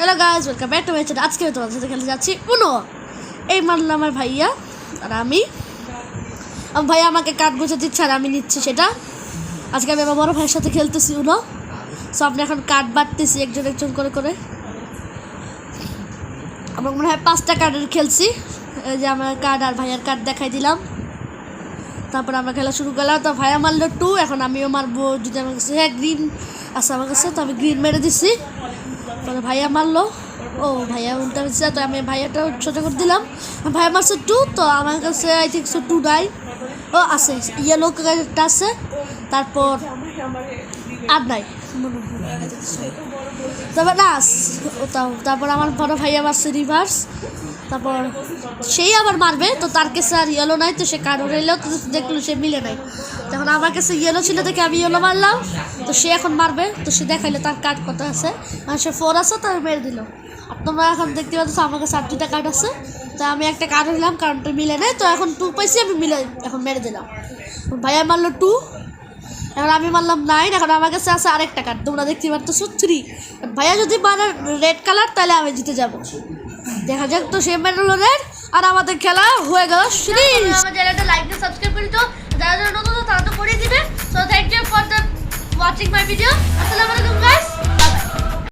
Hello guys, welcome back to my channel. আজকে আমি তোমাদের সাথে খেলতে যাচ্ছি উনো। এই মানলাম আমার ভাইয়া আর আমি। ভাইয়া আমাকে কাঠ গুছে দিচ্ছে আর আমি নিচ্ছি সেটা। আজকে আমি আমার বড় ভাইয়ের সাথে খেলতেছি উনো। সো আপনি এখন কাঠ বাটতেছি একজন একজন করে করে। আমার মনে হয় 5টা কার্ডের খেলছি। এই যে আমার কার্ড আর ভাইয়ার কার্ড দেখাই দিলাম। তারপর আমরা খেলা শুরু করলাম। তো ভাইয়া মারলো 2, এখন আমিও মারবো যদি আমার কাছে গ্রিন আছে আমার কাছে, তো আমি গ্রিন মেরে দিচ্ছি। পরে ভাইয়া মারলো, ও ভাইয়া উল্টা দিচ্ছে, তো আমি ভাইয়াটা ছোটো করে দিলাম। ভাইয়া মারছে 2, তো আমার কাছে আই থিঙ্ক সো 2 নাই। ও আছে, ইয়েলো কালারটা আছে, তারপর আর নাই তারপর না ওটাও। তারপর আমার বড় ভাইয়া মারছে রিভার্স, তারপর সেই আবার মারবে, তো তার কাছে আর ইয়েলো নাই, তো সে কারো এলেও তো দেখলো সে মিলে নাই। তখন আমার কাছে ইয়েলো ছিল দেখে আমি ইয়েলো মারলাম, তো সে এখন মারবে, তো সে দেখাইলে তার কার্ড কত আছে, মানে সে 4 আছে, তো মেরে দিল। আর তোমরা এখন দেখতে পাচ্ছ আমার কাছে 8টা কার্ড আছে, তো আমি একটা কার্ড নিলাম কারণটা মিলে নেই, তো এখন 2 পাইছি, আমি মিলে এখন মেরে দিলাম। ভাইয়া মারলো 2, এখন আমি মারলাম 9, এখন আমার কাছে আছে আরেকটা কার্ড, তোমরা দেখতে পাচ্ছ 3। ভাইয়া যদি মারে রেড কালার তাহলে আমি জিতে যাব। দেখা যাক, তো সে মেরলো রেড আর আমাদের খেলা হয়ে গেল।